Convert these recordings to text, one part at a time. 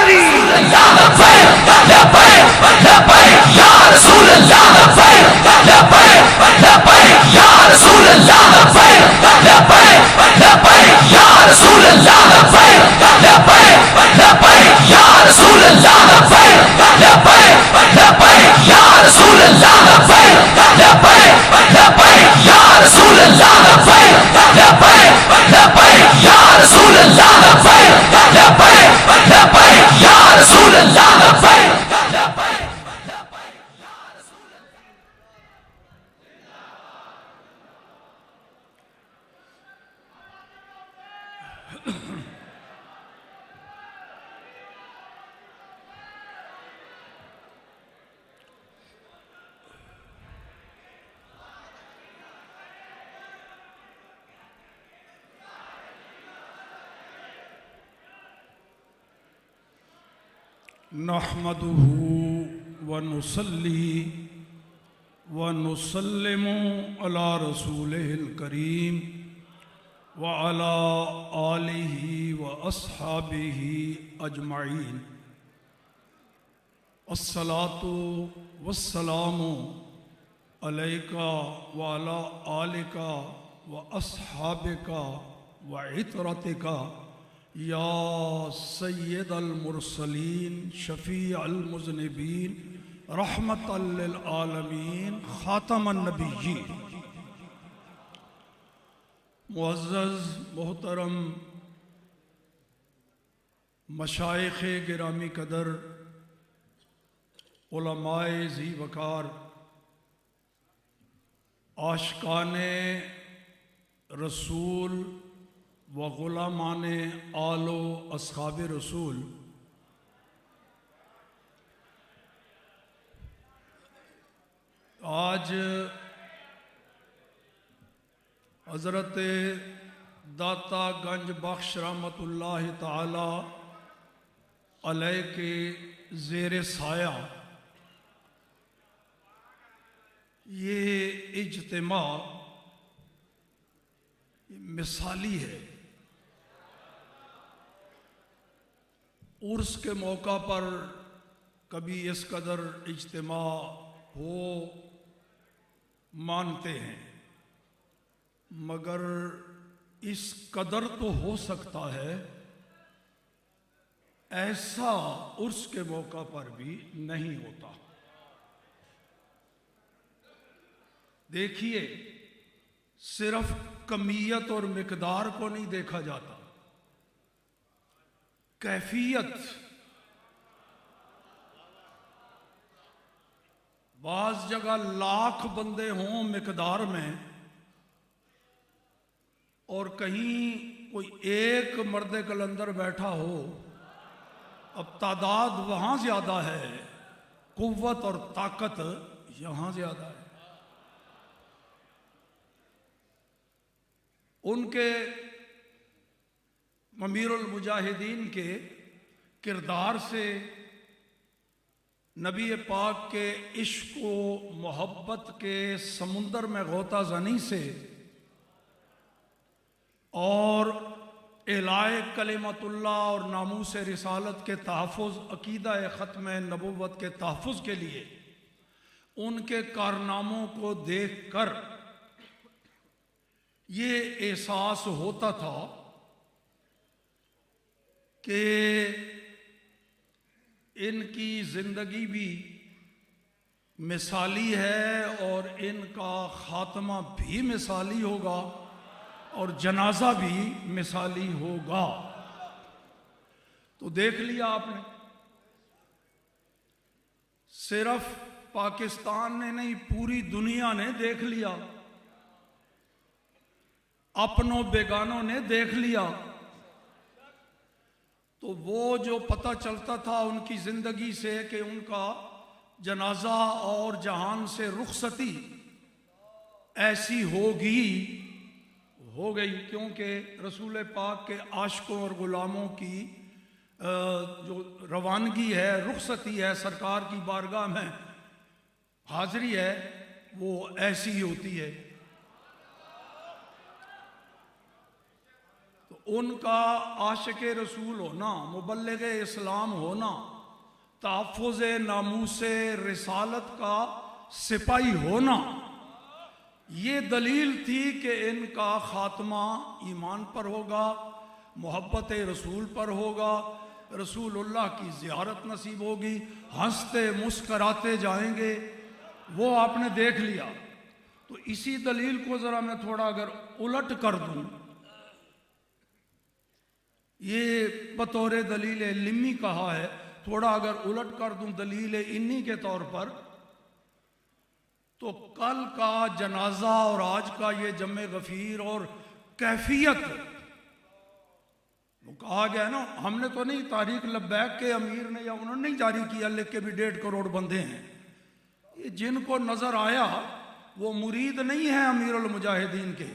अली या रसूल अल्लाह या रसूल अल्लाह या रसूल अल्लाह या रसूल अल्लाह या रसूल अल्लाह या रसूल अल्लाह या रसूल अल्लाह या रसूल अल्लाह। नहमदुहु व नुसल्ली व नुसल्लिमु अला रसूलिहिल करीम व अला आलिहि व अस्हाबिहि अजमाइन। अस्सलातु वस्सलामु अलैका व अला आलिका व अस्हाबिका व इतरतिका या सय्यद अल मुरसलीन शफ़ी अल मुज़निबीन रहमतल लिल आलमीन ख़ातमन नबिय्यीन। मुअज़्ज़ज़ मोहतरम मशाइख़ गिरामी कदर, उलमाए ज़ी वक़ार, आशिक़ाने रसूल व ग़ुलामाने आलो अस्हाब रसूल, आज हज़रत दाता गंज बख्श रहमतुल्लाहि ताला अलैह के ज़ेर साया ये इज्तिमा मिसाली है। उर्स के मौका पर कभी इस कदर इज्तिमा हो मानते हैं, मगर इस कदर तो हो सकता है ऐसा उर्स के मौका पर भी नहीं होता। देखिए, सिर्फ कमियत और मिकदार को नहीं देखा जाता, कैफियत। बाज़ जगह लाख बंदे हों मिकदार में और कहीं कोई एक मर्द कलंदर बैठा हो, अब तादाद वहाँ ज़्यादा है, कुव्वत और ताकत यहाँ ज़्यादा है। उनके अमीरुल मुजाहिदीन के किरदार से, नबी पाक के इश्क व मोहब्बत के समुंदर में गोता ज़नी से और इलाए कलिमतुल्लाह और नामूस रिसालत के तहफ़्फ़ुज़, अक़ीदा ख़त्म नबुव्वत के तहफ़्फ़ुज़ के लिए उनके कारनामों को देख कर ये एहसास होता था कि इनकी ज़िंदगी भी मिसाली है और इनका ख़ात्मा भी मिसाली होगा और जनाजा भी मिसाली होगा। तो देख लिया आपने, सिर्फ पाकिस्तान ने नहीं पूरी दुनिया ने देख लिया, अपनों बेगानों ने देख लिया। तो वो जो पता चलता था उनकी ज़िंदगी से कि उनका जनाजा और जहान से रुखसती ऐसी होगी, हो गई, क्योंकि रसूल पाक के आशिकों और ग़ुलामों की जो रवानगी है, रुखसती है, सरकार की बारगाह में हाज़िरी है, वो ऐसी ही होती है। तो उनका आशिक रसूल होना, मुबल्लिग इस्लाम होना, तहफ़्फ़ुज़ नामूस रिसालत का सिपाही होना, ये दलील थी कि इनका ख़ात्मा ईमान पर होगा, मोहब्बत रसूल पर होगा, रसूलुल्लाह की ज़ियारत नसीब होगी, हंसते मुस्कराते जाएंगे। वो आपने देख लिया। तो इसी दलील को ज़रा मैं थोड़ा अगर उलट कर दूं, ये बतौर दलील लिम्मी कहा है, थोड़ा अगर उलट कर दूं दलील इन्नी के तौर पर, तो कल का जनाजा और आज का ये जमे गफीर और कैफियत, वो कहा गया ना, हमने तो नहीं तारीख लब्बैक के अमीर ने या उन्होंने नहीं जारी किया, लिख के भी 1.5 करोड़ बंदे हैं। ये जिनको नजर आया वो मुरीद नहीं है अमीरुल मुजाहिदीन के,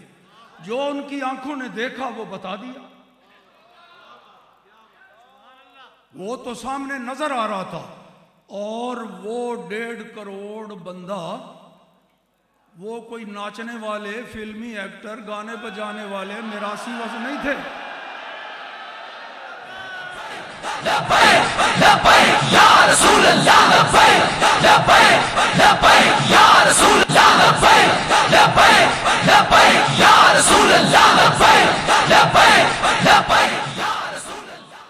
जो उनकी आंखों ने देखा वो बता दिया। वो तो सामने नजर आ रहा था। और वो 1.5 करोड़ बंदा, वो कोई नाचने वाले, फिल्मी एक्टर, गाने बजाने वाले मिरासी वस नहीं थे। लब्बैक लब्बैक या रसूल अल्लाह, लब्बैक लब्बैक लब्बैक या रसूल अल्लाह, लब्बैक लब्बैक लब्बैक या रसूल अल्लाह, लब्बैक लब्बैक लब्बैक या रसूल अल्लाह।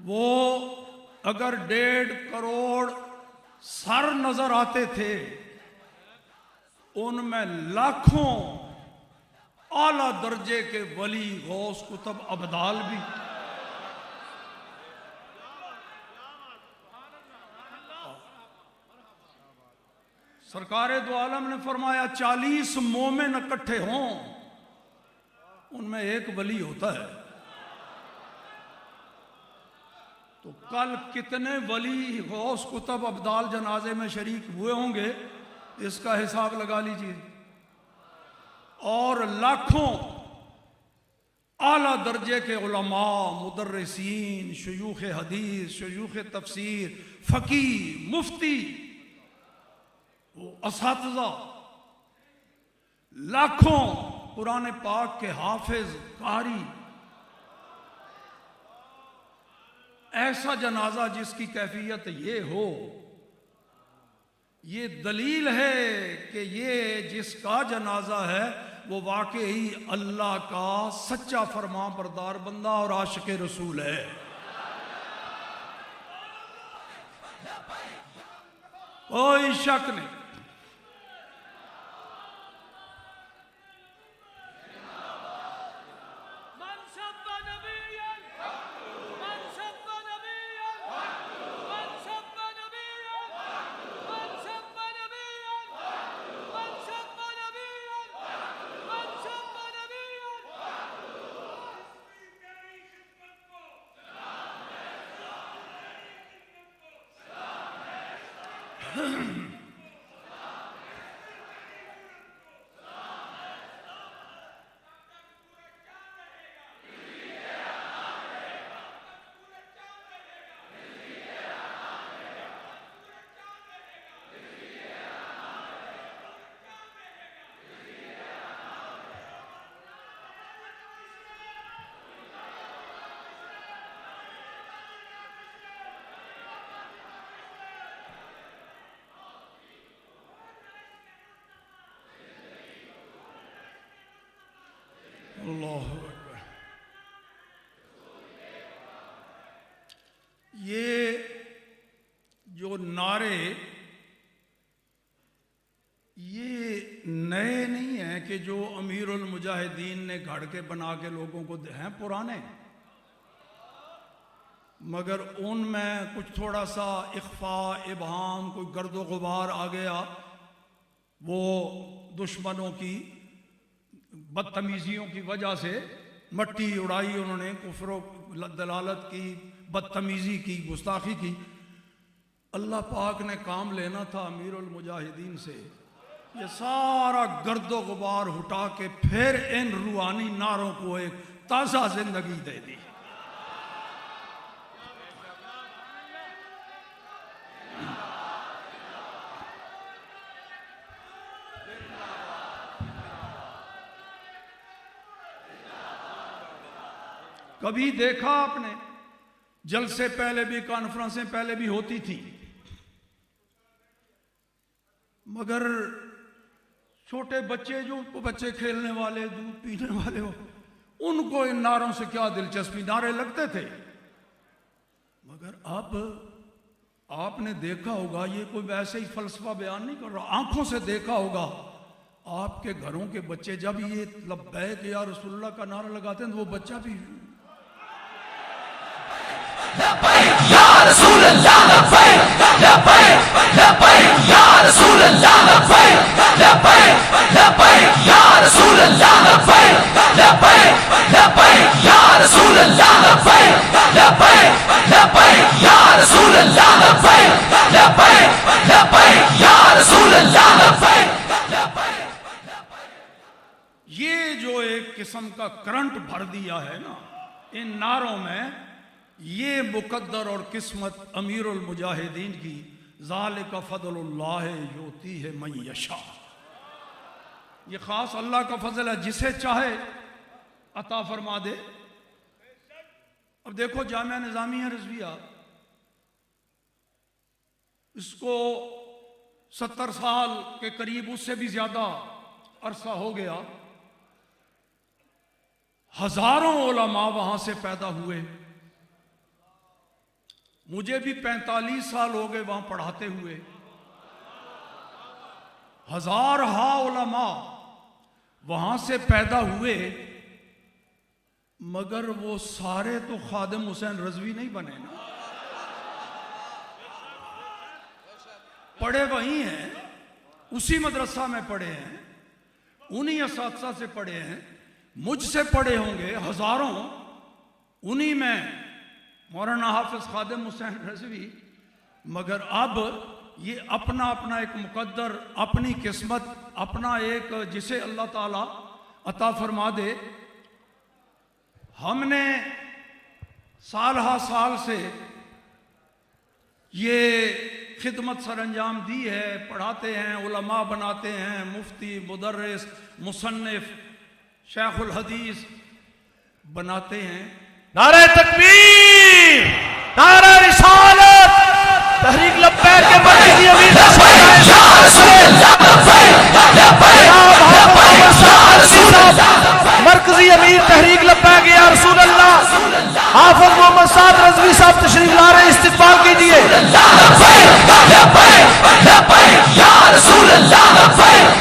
वो अगर 1.5 करोड़ सर नजर आते थे, उनमें लाखों आला दर्जे के वली, गौस, कुतुब, अबदाल भी। सरकारे दो आलम ने फरमाया 40 मोमिन इकट्ठे हों, उनमें एक वली होता है। तो कल कितने वली, गौस, कुतुब, अब्दाल जनाजे में शरीक हुए होंगे, इसका हिसाब लगा लीजिए। और लाखों आला दर्जे के उलमा, मुदर्रिसीन, शयूख हदीस, शयूख तफसीर, फ़कीह, मुफ्ती, वो असातिज़ा, लाखों कुरान पाक के हाफिज, कारी। ऐसा जनाजा जिसकी कैफियत ये हो, ये दलील है कि ये जिसका जनाजा है वो वाकई अल्लाह का सच्चा फरमा बरदार बंदा और आशिक रसूल है। कोई शक नहीं। अल्लाह अकबर। ये जो नारे, ये नए नहीं हैं कि जो अमीरुल मुजाहिदीन ने घड़ के बना के लोगों को हैं, पुराने, मगर उनमें कुछ थोड़ा सा इख्फा, इबहाम, कोई गर्दो गुबार आ गया। वो दुश्मनों की बदतमीजियों की वजह से मट्टी उड़ाई उन्होंने, कुफ्र दलालत की, बदतमीजी की, गुस्ताखी की। अल्लाह पाक ने काम लेना था अमीरुल मुजाहिदीन से, ये सारा गर्दो गुबार उठा के फिर इन रूहानी नारों को एक ताज़ा जिंदगी दे दी। कभी देखा आपने, जलसे पहले भी, कॉन्फ्रेंसें पहले भी होती थी, मगर छोटे बच्चे, जो बच्चे खेलने वाले, दूध पीने वाले हो, उनको इन नारों से क्या दिलचस्पी, नारे लगते थे। मगर अब आपने देखा होगा, ये कोई वैसे ही फलसफा बयान नहीं कर रहा, आंखों से देखा होगा, आपके घरों के बच्चे जब ये लब्बैक या रसूलुल्लाह का नारा लगाते हैं तो वो बच्चा भी या रसूल अल्लाह लब्बैक लब्बैक लब्बैक या रसूल अल्लाह लब्बैक लब्बैक लब्बैक या रसूल अल्लाह लब्बैक लब्बैक लब्बैक या रसूल अल्लाह लब्बैक लब्बैक लब्बैक या रसूल अल्लाह लब्बैक लब्बैक लब्बैक या रसूल अल्लाह लब्बैक लब्बैक। ये जो एक किस्म का करंट भर दिया है ना इन नारों में, ये मुकद्दर और किस्मत अमीरुल मुजाहिदीन की, ज़ालिका फ़ज़लुल्लाह युती है मन यशा, ये खास अल्लाह का फजल है, जिसे चाहे अता फरमा दे। अब देखो जामिया निज़ामिया रिज़विया, इसको 70 साल के करीब, उससे भी ज्यादा अरसा हो गया, हजारों उलमा वहां से पैदा हुए। मुझे भी 45 साल हो गए वहां पढ़ाते हुए। हजार हा उलमा वहां से पैदा हुए, मगर वो सारे तो खादिम हुसैन रज़वी नहीं बने ना, पढ़े वही हैं, उसी मदरसा में पढ़े हैं, उन्हीं असातिज़ा से पढ़े हैं, मुझसे पढ़े होंगे हजारों, उन्हीं में मौलाना हाफिज खादिम हुसैन रज़वी। मगर अब ये अपना अपना एक मुकद्दर, अपनी किस्मत, अपना एक जिसे अल्लाह ताला अता फरमा दे। हमने साल हा साल से ये खिदमत सर अंजाम दी है, पढ़ाते हैं, उलमा बनाते हैं, मुफ्ती, मुदर्रिस, मुसन्निफ, शेखुल हदीस बनाते हैं। नारे तकबीर, नारे रिसालत, तहरीक लब्बैक के मरकजी अमीर मरकजी अमीर तहरीक लब्बैक या रसूल अल्लाह हाफिज मोहम्मद साद रज़वी साहब तशरीफ ला रहे हैं, इस्तिकबाल कीजिए। या रसूल अल्लाह लब्बैक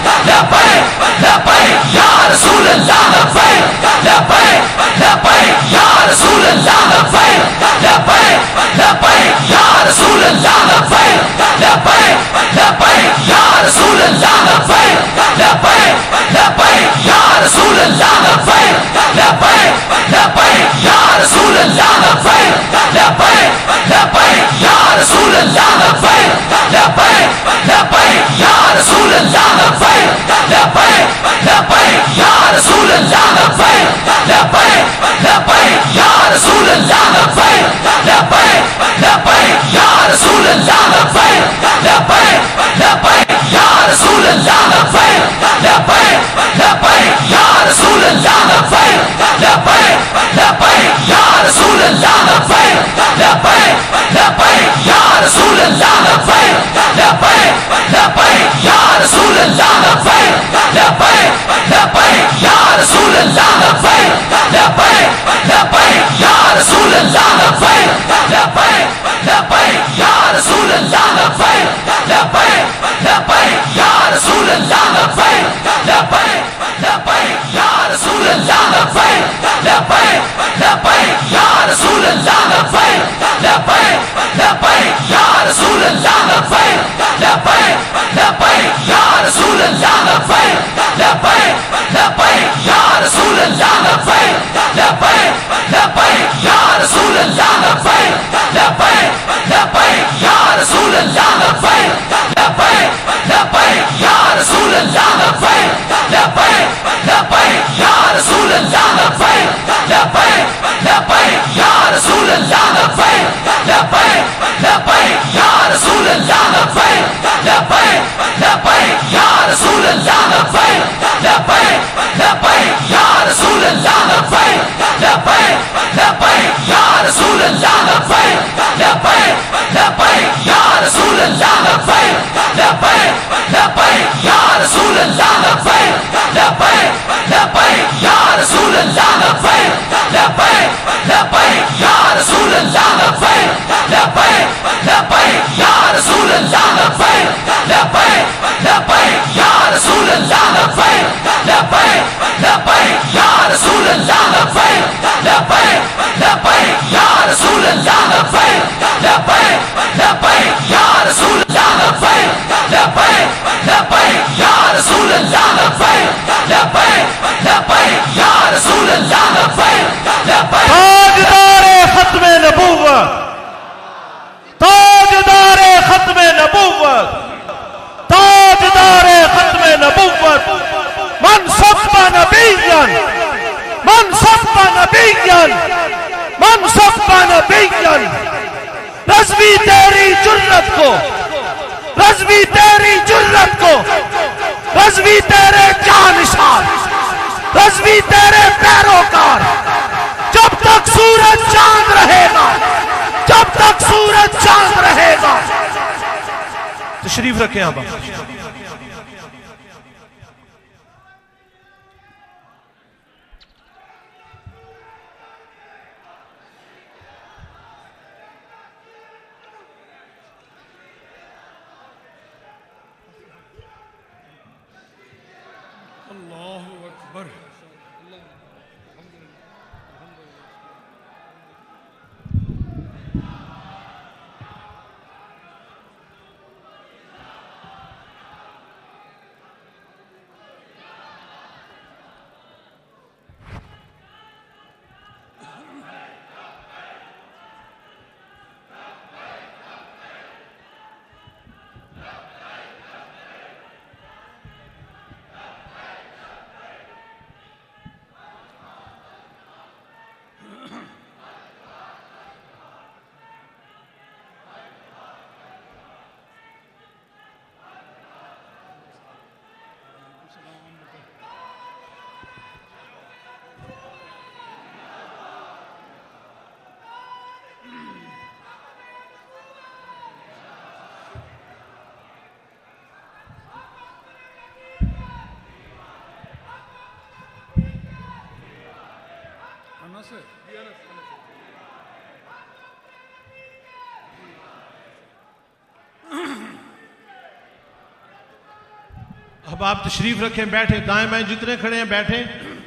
अल्लाह लब्बैक लब्बैक लब्बैक या रसूल अल्लाह लब्बैक लब्बैक लब्बैक या रसूल अल्लाह लब्बैक लब्बैक लब्बैक या रसूल अल्लाह लब्बैक लब्बैक लब्बैक या रसूल अल्लाह लब्बैक लब्बैक लब्बैक या रसूल अल्लाह लब्बैक लब्बैक लब्बैक या रसूल अल्लाह लब्बैक लब्बैक लब्बैक या रसूल अल्लाह लब्बैक लब्बैक लब्बैक या रसूल अल्लाह लब्बैक लब्बैक लब्बैक या रसूल अल्लाह लब्बैक लब्बैक लब्बैक या रसूल अल्लाह लब्बैक लब्बैक लब्बैक या रसूल अल्लाह लब्बैक लब्बैक लब्बैक या रसूल अल्लाह लब्बैक लब्बैक लब्बैक या रसूल अल्लाह लब्बैक लब्बैक लब्बैक या रसूल अल्लाह लब्बैक लब्बैक। ताजदारे खत्मे नबूवत, ताजदारे खत्मे नबूवत, ताजदारे खत्मे नबूवत, मन सब्बा नबिय्यन, मन सब्बा नबिय्यन, मन सब्बा नबिय्यन। रज़वी तेरी जुर्रत को, रज़वी तेरी जुर्रत को, रज़वी तेरे जानिसार, रज़वी तेरे पैरोकार। जब तक सूरज चांद रहेगा, जब तक सूरज चांद रहेगा। तशरीफ रखें आप। अल्लाहु अकबर। अनस है? अब आप तशरीफ रखें, बैठे, दाएं बाएं जितने खड़े हैं बैठे।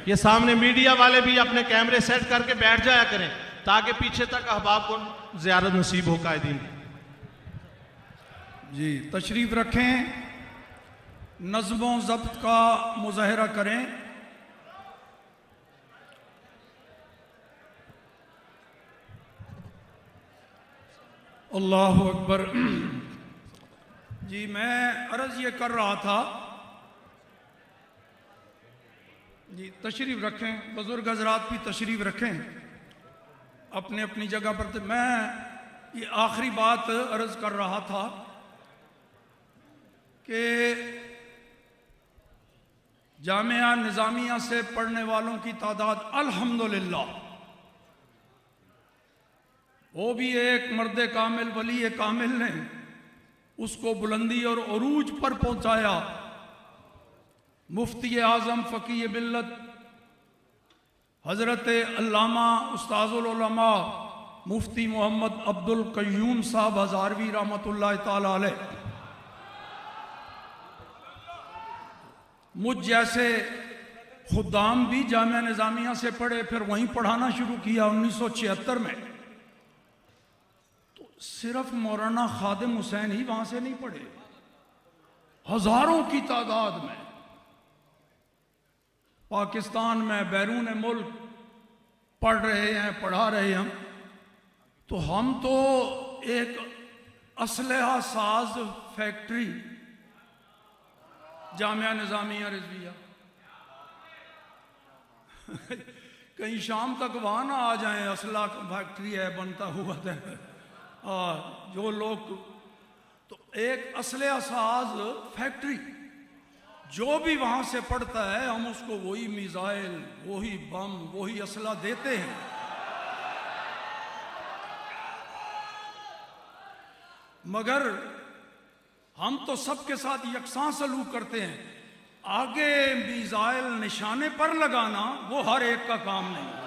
ये सामने मीडिया वाले भी अपने कैमरे सेट करके बैठ जाया करें ताकि पीछे तक अहबाब को ज़ियारत नसीब हो कायदीन। जी तशरीफ रखें, नज़्मों ज़ब्त का मुज़ाहरा करें। अल्लाहु अकबर। जी मैं अर्ज़ ये कर रहा था, जी तशरीफ रखें, बुज़ुर्ग हज़रात भी तशरीफ रखें अपने अपनी जगह पर। तो मैं ये आखिरी बात अर्ज़ कर रहा था कि जामिया निज़ामिया से पढ़ने वालों की तादाद अल्हम्दुलिल्लाह, वो भी एक मर्द कामिल वली कामिल ने उसको बुलंदी और अरूज पर पहुंचाया। मुफ्ती आज़म फ़क़ीह मिल्लत हज़रत अल्लामा उस्ताज़ुल उलमा मुफ्ती मोहम्मद अब्दुल क़य्यूम साहब हज़ारवी रहमतुल्लाह ताला अलैह, मुझ जैसे खुदाम भी जामिया निज़ामिया से पढ़े, फिर वहीं पढ़ाना शुरू किया 1976 में। तो सिर्फ मौलाना खादिम हुसैन ही वहां से नहीं पढ़े, हजारों की तादाद में पाकिस्तान में बैरून मुल्क पढ़ रहे हैं, पढ़ा रहे हैं हम। तो हम तो एक असलहा साज फैक्ट्री जामिया निज़ामिया रिज़विया, कहीं शाम तक वहाँ ना आ जाएं, असला फैक्ट्री है बनता हुआ है। जो लोग, तो एक असलहा साज फैक्ट्री, जो भी वहां से पड़ता है हम उसको वही मिसाइल, वही बम, वही असला देते हैं। मगर हम तो सबके साथ यकसां सलूक करते हैं। आगे मिसाइल निशाने पर लगाना वो हर एक का काम नहीं है।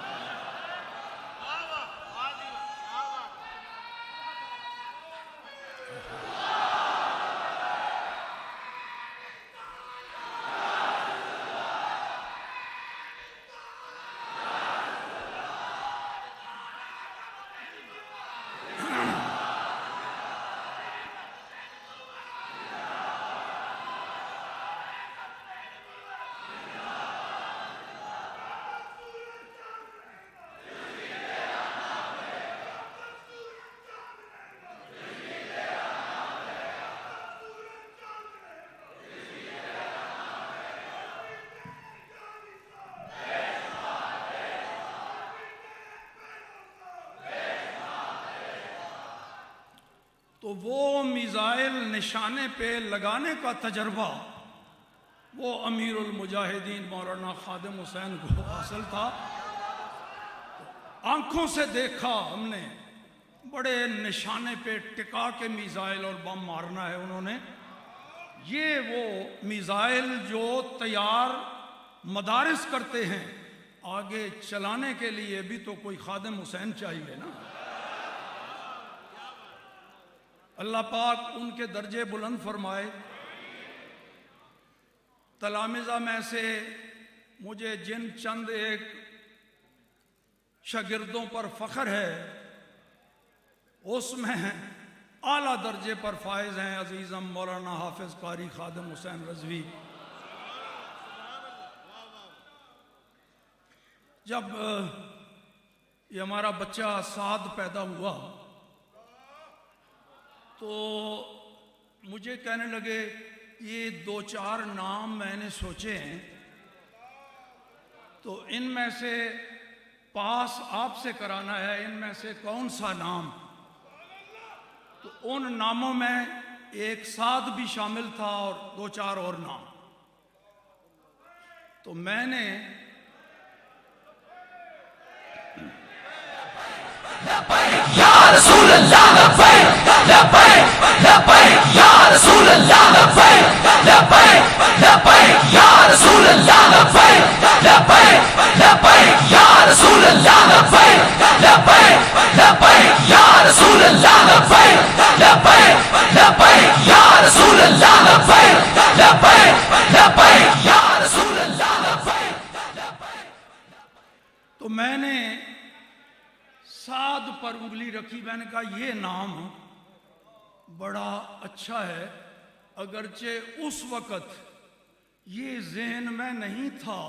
तो वो मिसाइल निशाने पे लगाने का तजर्बा वो अमीरुल मुजाहिदीन मौलाना खादिम हुसैन को हासिल था। आंखों से देखा हमने, बड़े निशाने पे टिका के मिसाइल और बम मारना है उन्होंने। ये वो मिसाइल जो तैयार मदारिस करते हैं, आगे चलाने के लिए भी तो कोई खादिम हुसैन चाहिए ना। अल्लाह पाक उनके दर्जे बुलंद फरमाए। तलामिज़ा में से मुझे जिन चंद एक शागिर्दों पर फ़ख्र है, उसमें आला दर्जे पर फायज हैं अजीज़म मौलाना हाफिज़ कारी खादिम हुसैन रज़वी। जब ये हमारा बच्चा साद पैदा हुआ तो मुझे कहने लगे ये 2-4 नाम मैंने सोचे हैं, तो इनमें से पास आपसे कराना है, इनमें से कौन सा नाम। तो उन नामों में एक साद भी शामिल था और 2-4 और नाम। तो मैंने या रसूल अल्लाह लब्बैक लब्बैक लब्बैक या रसूल अल्लाह लब्बैक लब्बैक लब्बैक या रसूल अल्लाह लब्बैक लब्बैक लब्बैक या रसूल अल्लाह लब्बैक लब्बैक लब्बैक या रसूल अल्लाह लब्बैक लब्बैक लब्बैक या रसूल अल्लाह लब्बैक लब्बैक लब्बैक या रसूल अल्लाह लब्बैक। तो मैंने साद पर उंगली रखी। मैंने कहा ये नाम बड़ा अच्छा है, अगरचे उस वक़्त ये ज़हन में नहीं था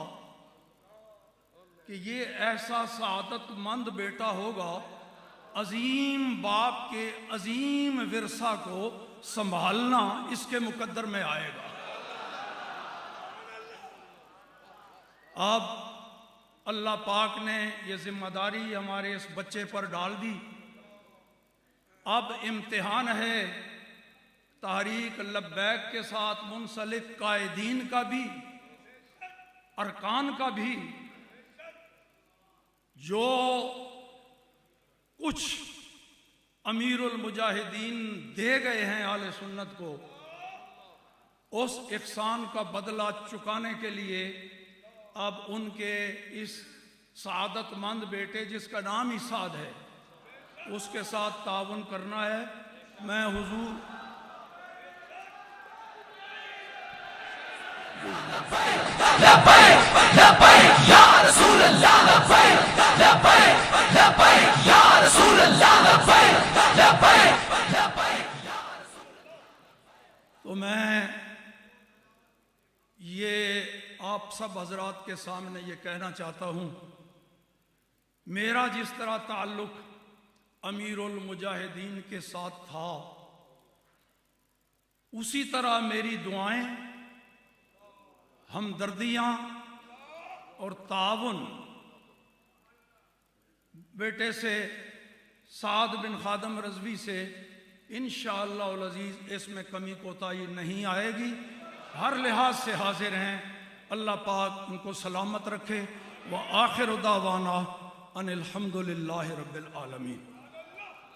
कि ये ऐसा सादतमंद बेटा होगा, अजीम बाप के अजीम विरसा को संभालना इसके मुकद्दर में आएगा। अब अल्लाह पाक ने ये जिम्मेदारी हमारे इस बच्चे पर डाल दी। अब इम्तिहान है तहरीक लब्बैक के साथ मुंसलिक कायदीन का भी, अरकान का भी। जो कुछ अमीरुल मुजाहिदीन दे गए हैं आले सुन्नत को, उस इहसान का बदला चुकाने के लिए अब उनके इस सादतमंद बेटे जिसका नाम ही साद है, उसके साथ ताउन करना है। मैं हुजूर लब्बैक लब्बैक या रसूल अल्लाह लब्बैक लब्बैक लब्बैक या रसूल अल्लाह लब्बैक लब्बैक लब्बैक या रसूल। तो मैं ये आप सब हजरात के सामने ये कहना चाहता हूँ, मेरा जिस तरह ताल्लुक़ अमीरुल मुजाहिदीन के साथ था, उसी तरह मेरी दुआएं, हमदर्दियाँ और ताउन बेटे से साद बिन खादम रज़वी से इंशाअल्लाह अज़ीज़ इसमें कमी कोताही नहीं आएगी। हर लिहाज से हाजिर हैं। अल्लाह पाक उनको सलामत रखे। व आखिर दावाना अनिल हम्दुलिल्लाहि रब्बिल आलमीन।